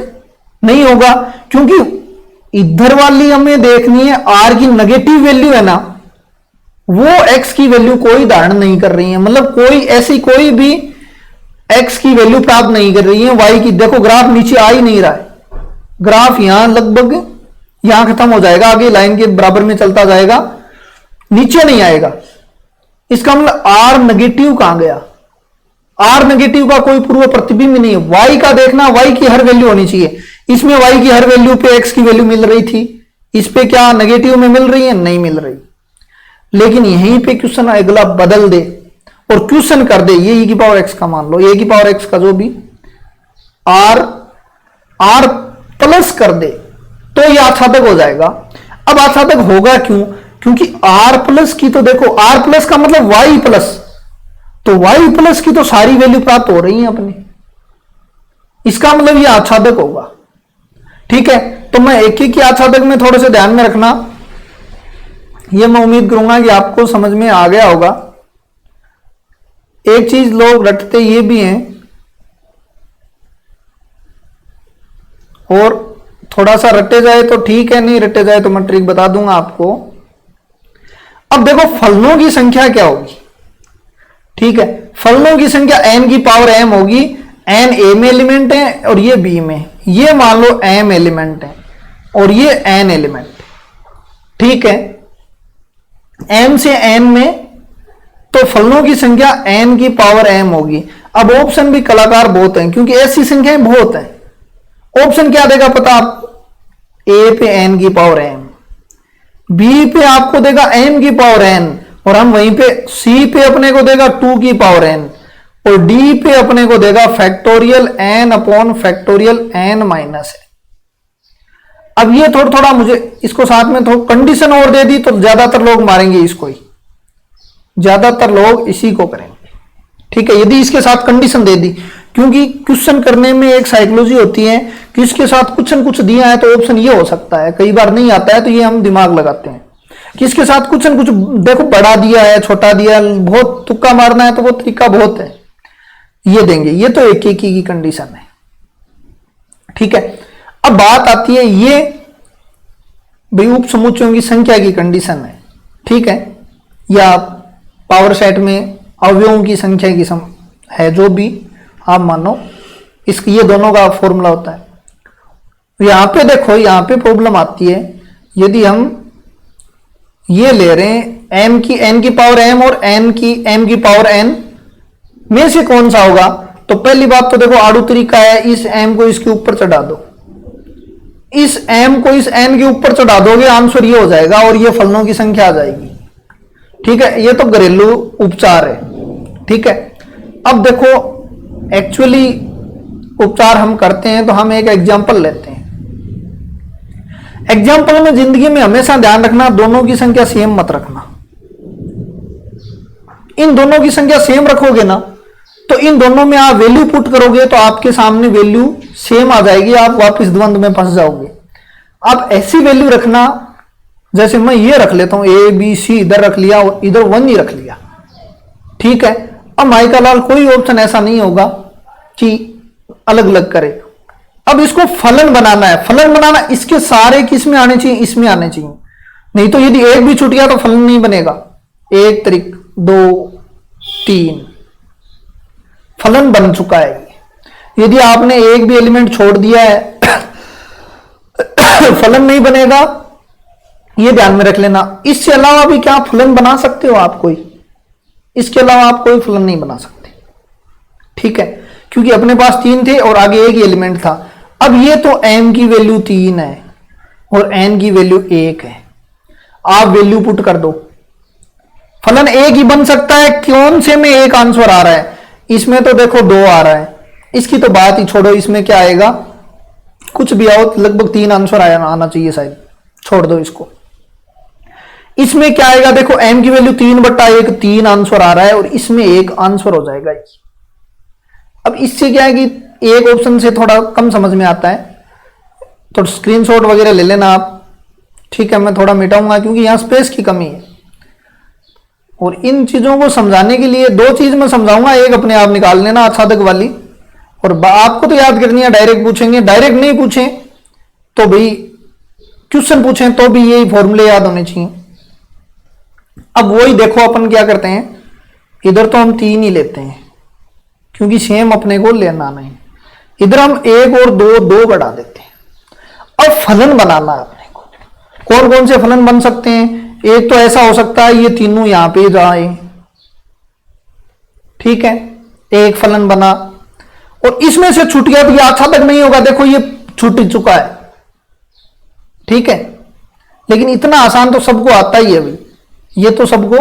नहीं होगा, क्योंकि इधर वाली हमें देखनी है r की नेगेटिव वैल्यू है ना, वो x की वैल्यू कोई धारण नहीं कर रही है, मतलब कोई ऐसी कोई भी x की वैल्यू प्राप्त नहीं कर रही है y की। देखो ग्राफ नीचे आ ही नहीं रहा है, ग्राफ यहां लगभग यहां खत्म हो जाएगा, आगे लाइन के बराबर में चलता जाएगा, नीचे नहीं आएगा, इसका मतलब r नेगेटिव कहां गया, r नेगेटिव का कोई पूर्व प्रतिबिंब नहीं है। y का देखना, y की हर वैल्यू होनी चाहिए, इसमें y की हर वैल्यू पे x की वैल्यू मिल रही थी, इस पे क्या नेगेटिव में मिल रही है, नहीं मिल रही, लेकिन यहीं पे क्वेश्चन अगला बदल दे और क्वेश्चन कर दे ये e की पावर x का, मान लो e की पावर x का जो भी r प्लस कर दे तो ये आच्छादक हो जाएगा। अब आच्छादक होगा क्यों, क्योंकि r प्लस की तो देखो, r प्लस का मतलब y प्लस, तो y प्लस की तो सारी वैल्यू प्राप्त हो रही है अपनी, इसका मतलब ये आच्छादक होगा। ठीक है, तो मैं एक ही की आच्छादक में थोड़े से ध्यान में रखना, ये मैं उम्मीद करूंगा कि आपको समझ में आ गया होगा। एक चीज लोग रटते ये भी हैं, और थोड़ा सा रटे जाए तो ठीक है, नहीं रटे जाए तो मैं ट्रिक बता दूंगा आपको। अब देखो फलनों की संख्या क्या होगी, ठीक है, फलनों की संख्या n की पावर m होगी, n a में एलिमेंट है और ये b में, ये मान लो m एलिमेंट है और ये n एलिमेंट, ठीक है, m से n में, तो फलनों की संख्या n की पावर m होगी। अब ऑप्शन भी कलाकार बहुत हैं, क्योंकि ऐसी संख्याएं बहुत हैं। ऑप्शन क्या देगा पता आप, a पे n की पावर m, b पे आपको देगा m की पावर n, और हम वहीं पे c पे अपने को देगा 2 की पावर n, और d पे अपने को देगा factorial n upon factorial n minus है। अब ये थोड़ा थोड़ा मुझे इसको साथ में थोड़ा कंडीशन और दे दी तो ज्यादातर लोग मारेंगे इसको ही, ज्यादातर लोग इसी को करेंगे। ठीक है, यदि इसके साथ कंडीशन दे दी, क्योंकि क्वेश्चन करने में एक साइकोलॉजी होती है कि इसके साथ कुछ न कुछ दिया है तो ऑप्शन ये हो सकता है, कई बार नहीं आता है तो ये हम दिमाग लगाते हैं कि इसके साथ कुछ न कुछ देखो बड़ा दिया है, छोटा दिया है, बहुत तुक्का मारना है तो वो तरीका बहुत है, ये देंगे, ये तो एक एक की कंडीशन है। ठीक है, अब बात आती है ये भाई उप समुच्चयों की संख्या की कंडीशन है, ठीक है, या पावर सेट में अवयवों की संख्या की है, जो भी आप मानो, इस ये दोनों का फॉर्मूला होता है। यहां पे देखो, यहां पे प्रॉब्लम आती है, यदि हम ये ले रहे हैं m की n की पावर m और n की m की पावर n में से कौन सा होगा, तो पहली बात तो देखो आड़ू तरीका है, इस m को इसके ऊपर चढ़ा दो, इस m को इस n के ऊपर चढ़ा दोगे, आंसर ये हो जाएगा और ये फलनों की संख्या आ जाएगी। ठीक है, ये तो घरेलू उपचार है। ठीक है, अब देखो एक्चुअली उपचार हम करते हैं तो हम एक एग्जांपल लेते हैं। एग्जांपल में जिंदगी में हमेशा ध्यान रखना, दोनों की संख्या सेम मत रखना। इन दोनों की संख्या सेम रखोगे ना तो इन दोनों में आप वैल्यू पुट करोगे तो आपके सामने वैल्यू सेम आ जाएगी, आप वापस द्वंद्व में फंस जाओगे। आप ऐसी वैल्यू रखना, जैसे मैं ये रख लेता हूं ए बी सी, इधर रख लिया और इधर 1 ही रख लिया। ठीक है, अब माइका लाल कोई ऑप्शन ऐसा नहीं होगा कि अलग अलग करे। अब इसको फलन बनाना है, फलन बनाना इसके सारे किस में आने चाहिए, इसमें आने चाहिए, नहीं तो यदि एक भी छूट गया तो फलन नहीं बनेगा। 1 तरीक 2 3 फलन बन चुका है। यदि आपने एक भी एलिमेंट छोड़ दिया है फलन नहीं बनेगा, ये ध्यान में रख लेना। इससे अलावा भी क्या फलन बना सकते हो आप कोई, इसके अलावा आप कोई फलन नहीं बना सकते। ठीक है, क्योंकि अपने पास 3 थे और आगे एक ही एलिमेंट था। अब ये तो m की वैल्यू 3 है और n की वैल्यू 1 है, आप वैल्यू पुट कर दो, फलन एक ही बन सकता है। कौन से में एक आंसर आ रहा है, इसमें तो देखो 2 आ रहा है, इसकी तो बात ही छोड़ो, इसमें क्या आएगा, कुछ भी आओ लगभग 3 आंसर आना चाहिए शायद, छोड़ दो इसको। इसमें क्या आएगा, देखो m की वैल्यू 3/1, 3 आंसर आ रहा है और इसमें 1 आंसर हो जाएगा। अब इससे क्या है कि एक ऑप्शन से थोड़ा कम समझ में आता है, तो स्क्रीनशॉट वगैरह ले लेना आप, ठीक है। मैं थोड़ा मिटाऊंगा क्योंकि यहां स्पेस की कमी है, और इन चीजों को समझाने के लिए 2 चीज मैं समझाऊंगा, एक अपने आप निकाल लेना आच्छादक वाली, और आपको तो याद करनी है, डायरेक्ट पूछेंगे, डायरेक्ट नहीं पूछें तो भाई क्वेश्चन पूछें तो भी यही फॉर्मूले याद होने चाहिए। अब वही देखो अपन क्या करते हैं, इधर तो हम 3 ही लेते हैं क्योंकि सेम अपने को लेना नहीं, इधर हम 1 और 2 बढ़ा देते हैं। अब फलन बनाना है अपने को, कौन कौन से फलन बन सकते हैं, एक तो ऐसा हो सकता है ये तीनों यहां पे जाए, ठीक है, एक फलन बना, और इसमें से छूट गया तो ये आच्छादक नहीं होगा, देखो ये छूट चुका है, ठीक है। लेकिन इतना आसान तो सबको आता ही है भाई, ये तो सबको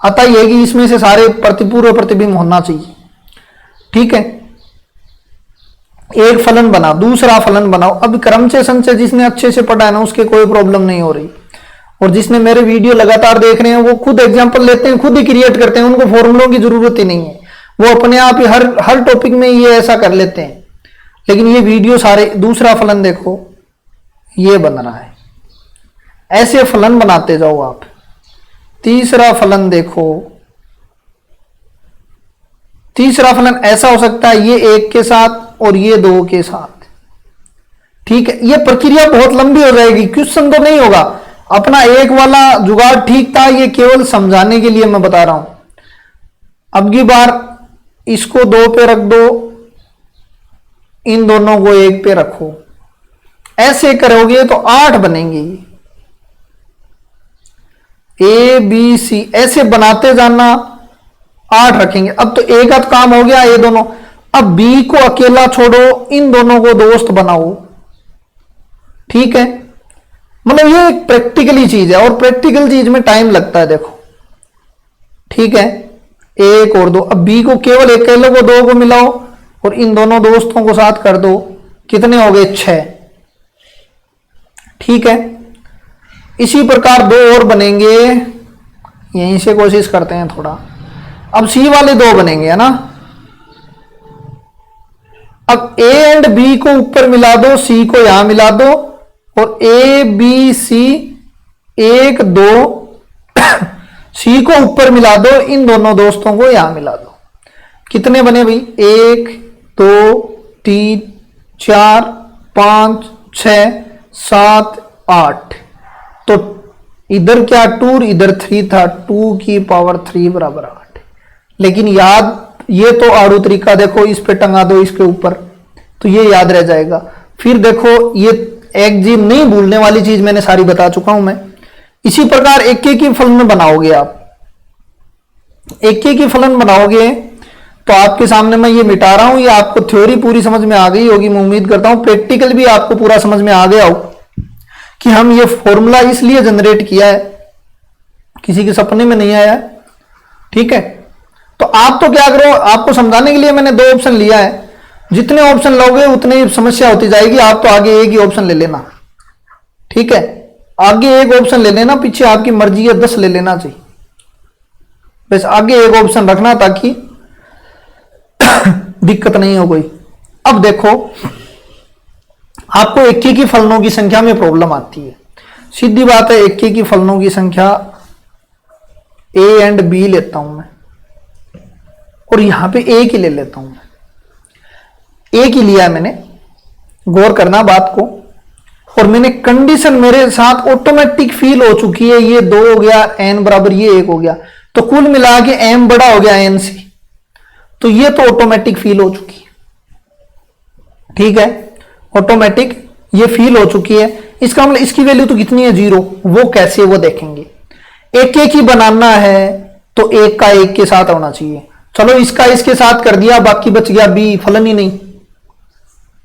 आता ही है कि इसमें से सारे पूर्व प्रतिबिंब होना चाहिए, ठीक है। एक फलन बना, दूसरा फलन बनाओ। अब क्रम से संचय जिसने अच्छे से पढ़ा है ना उसके कोई प्रॉब्लम नहीं हो रही, और जिसने मेरे वीडियो लगातार देख रहे हैं वो खुद एग्जांपल लेते हैं, खुद ही क्रिएट करते हैं, उनको फॉर्मूलों की जरूरत ही नहीं है, वो अपने आप ही हर टॉपिक में ये ऐसा कर लेते हैं। लेकिन ये वीडियो सारे, दूसरा फलन देखो ये बन रहा है, ऐसे फलन बनाते जाओ आप। तीसरा फलन देखो, तीसरा फलन ऐसा हो सकता है ये 1 के साथ और ये 2 के साथ, ठीक है। ये प्रक्रिया बहुत लंबी हो जाएगी, क्वेश्चन तो नहीं होगा। अपना एक वाला जुगाड़ ठीक था, ये केवल समझाने के लिए मैं बता रहा हूं। अब की बार इसको 2 पे रख दो, इन दोनों को 1 पे रखो, ऐसे करोगे तो 8 बनेंगे। ए बी सी ऐसे बनाते जाना, 8 रखेंगे। अब तो एक आध काम हो गया ये दोनों। अब बी को अकेला छोड़ो, इन दोनों को दोस्त बनाओ, ठीक है। मतलब ये एक प्रैक्टिकली चीज है, और प्रैक्टिकल चीज में टाइम लगता है, देखो, ठीक है। 1 और 2, अब बी को केवल अकेले को 2 को मिलाओ और इन दोनों दोस्तों को साथ कर दो, कितने हो गए 6, ठीक है। इसी प्रकार 2 और बनेंगे, यहीं से कोशिश करते हैं थोड़ा। अब सी वाले 2 बनेंगे, है ना। अब ए एंड बी को ऊपर मिला दो, सी को यहां मिला दो, और ए बी सी 1 2 सी को ऊपर मिला दो, इन दोनों दोस्तों को यहां मिला दो। कितने बने भाई, 1 2 3 4 5 6 7 8। तो इधर क्या 2, इधर 3 था, 2 की पावर 3 बराबर 8। लेकिन याद, ये तो आड़ू तरीका देखो, इस पे टंगा दो इसके ऊपर, तो ये याद रह जाएगा। फिर देखो ये एक जी नहीं भूलने वाली चीज मैंने सारी बता चुका हूं मैं। इसी प्रकार एक ही फलन बनाओगे आप, एक ही फलन बनाओगे तो आपके सामने मैं ये मिटा रहा हूं, ये आपको थ्योरी पूरी समझ में आ गई होगी, मैं उम्मीद करता हूं प्रैक्टिकल भी आपको पूरा समझ में आ गया हो कि हम ये फॉर्मूला इसलिए जनरेट किया है, किसी के सपने में नहीं आया, ठीक है। तो आप तो क्या करो, आपको समझाने के लिए मैंने 2 ऑप्शन लिया है, जितने ऑप्शन लोगे उतनी समस्या होती जाएगी। आप तो आगे एक ही ऑप्शन ले लेना, ठीक है, आगे एक ऑप्शन ले लेना, पीछे आपकी मर्जी है 10 ले लेना चाहिए, बस आगे एक ऑप्शन रखना ताकि दिक्कत नहीं हो कोई। अब देखो आपको एक की फलनों की संख्या में प्रॉब्लम आती है, सीधी बात है। एक की फलनों की संख्या ए एंड बी लेता हूं मैं, और यहां पे एक ही ले लेता हूं मैं, एक ही लिया है मैंने, गौर करना बात को। और मैंने कंडीशन मेरे साथ ऑटोमेटिक फील हो चुकी है, ये 2 हो गया, n बराबर ये 1 हो गया, तो कुल मिला के m बड़ा हो गया n से, तो ये तो ऑटोमेटिक फील हो चुकी है, ठीक है, ऑटोमेटिक ये फील हो चुकी है। इसका मतलब इसकी वैल्यू तो कितनी है 0, वो कैसे वो देखेंगे। एक ही बनाना है तो एक का एक के साथ होना चाहिए। चलो इसका इसके साथ कर दिया, बाकी बच गया b, फलन ही नहीं,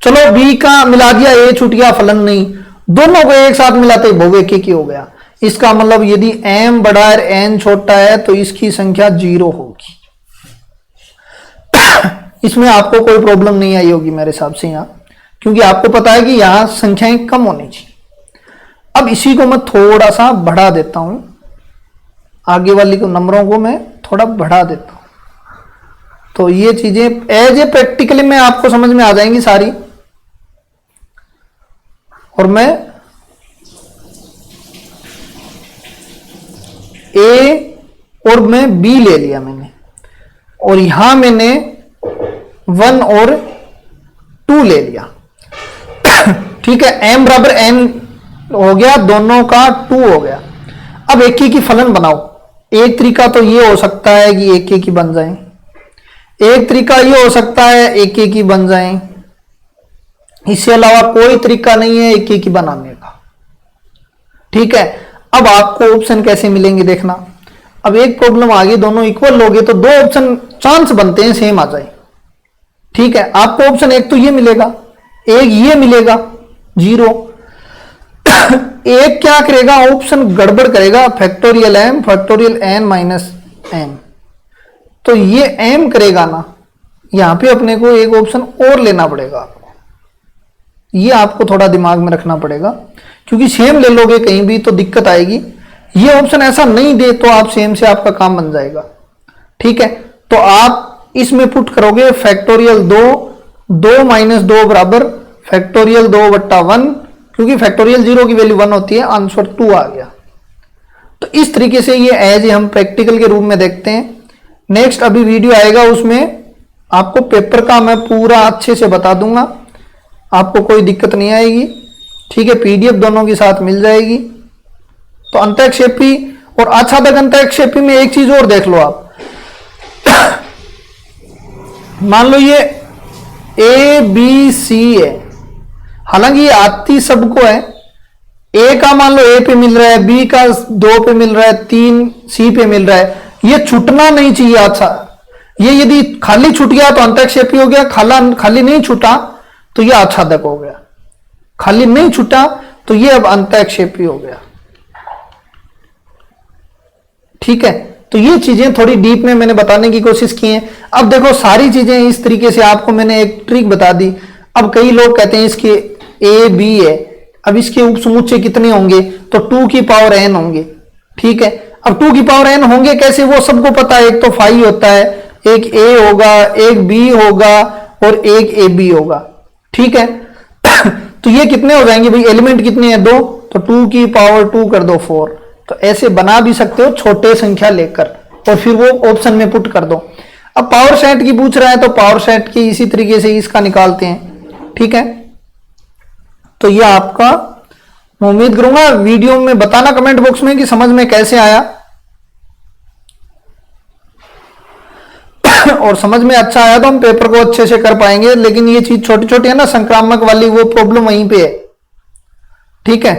चलो बी का मिला दिया, ए छूट गया, फलन नहीं, दोनों को एक साथ मिलाते बहु एक ही हो गया। इसका मतलब यदि m बड़ा है n छोटा है तो इसकी संख्या 0 होगी। इसमें आपको कोई प्रॉब्लम नहीं आई होगी मेरे हिसाब से यहां, क्योंकि आपको पता है कि यहां संख्याएं कम होनी चाहिए। अब इसी को मैं थोड़ा सा बढ़ा देता हूं, आगे वाली को नंबरों को मैं थोड़ा बढ़ा देता हूं, तो ये चीजें एज ए प्रैक्टिकली में आपको समझ में आ जाएंगी सारी। और मैं ए और मैं बी ले लिया मैंने, और यहां मैंने 1 और 2 ले लिया। ठीक है, m बराबर n हो गया, दोनों का 2 हो गया। अब एक की फलन बनाओ। एक तरीका तो ये हो सकता है कि एक की बन जाए, एक तरीका ये हो सकता है एक की बन जाए, इससे अलावा कोई तरीका नहीं है एक की बनाने का। ठीक है, अब आपको ऑप्शन कैसे मिलेंगे देखना। अब एक प्रॉब्लम आ गई, दोनों इक्वल हो गए तो दो ऑप्शन चांस बनते हैं सेम आ जाए। ठीक है, आपको ऑप्शन एक तो ये मिलेगा, एक ये मिलेगा 0। एक क्या करेगा, ऑप्शन गड़बड़ करेगा, factorial m factorial n minus m, तो ये m करेगा ना, यहां पे अपने को एक ऑप्शन और लेना पड़ेगा आपको। ये आपको थोड़ा दिमाग में रखना पड़ेगा, क्योंकि सेम ले लोगे कहीं भी तो दिक्कत आएगी। ये ऑप्शन ऐसा नहीं दे तो आप सेम से आपका काम बन जाएगा। ठीक है, तो आप इसमें पुट करोगे फैक्टोरियल 2 माइनस 2 बराबर फैक्टोरियल 2/1, क्योंकि फैक्टोरियल 0 की वैल्यू 1 होती है, आंसर 2 आ गया। तो इस तरीके से ये एज हम प्रैक्टिकल के रूप में देखते हैं। नेक्स्ट अभी वीडियो आएगा, उसमें आपको पेपर का मैं पूरा अच्छे से बता दूंगा, आपको कोई दिक्कत नहीं आएगी। ठीक है, पीडीएफ दोनों के साथ मिल जाएगी। तो अंतःक्षेपी और आच्छादक अंतःक्षेपी में एक चीज और देख लो आप। मान लो ये ए बी सी है, हालांकि ये आती सबको है। ए का मान लो ए पे मिल रहा है, बी का 2 पे मिल रहा है, 3 सी पे मिल रहा है, ये छूटना नहीं चाहिए। अच्छा, ये यदि खाली छूट गया तो अंतःक्षेपी हो गया, खाली नहीं छूटा तो ये आच्छादक हो गया, खाली नहीं छूटा तो ये अब अंतःक्षेपी हो गया। ठीक है, तो ये चीजें थोड़ी डीप में मैंने बताने की कोशिश की है। अब देखो सारी चीजें इस तरीके से आपको मैंने एक ट्रिक बता दी। अब कई लोग कहते हैं इसके ए बी है, अब इसके उपसमुच्चय कितने होंगे, तो 2 की पावर n होंगे। ठीक है, अब 2 की पावर n होंगे कैसे, वो सबको पता है। एक तो फाई होता है, एक a होगा, एक b होगा और एक ab होगा। ठीक है, तो ये कितने हो जाएंगे भाई, एलिमेंट कितने हैं 2, तो 2 की पावर 2 कर दो 4। तो ऐसे बना भी सकते हो छोटे संख्या लेकर, और फिर वो ऑप्शन में पुट कर दो। अब पावर सेट की पूछ रहा है तो पावर सेट की इसी तरीके से इसका निकालते हैं। ठीक है, तो ये आपका मैं उम्मीद करूंगा वीडियो में बताना कमेंट बॉक्स में कि समझ में कैसे आया, और समझ में अच्छा आया तो हम पेपर को अच्छे से कर पाएंगे। लेकिन ये चीज छोटी छोटी है ना, संक्रामक वाली, वो प्रॉब्लम वहीं पे है। ठीक है।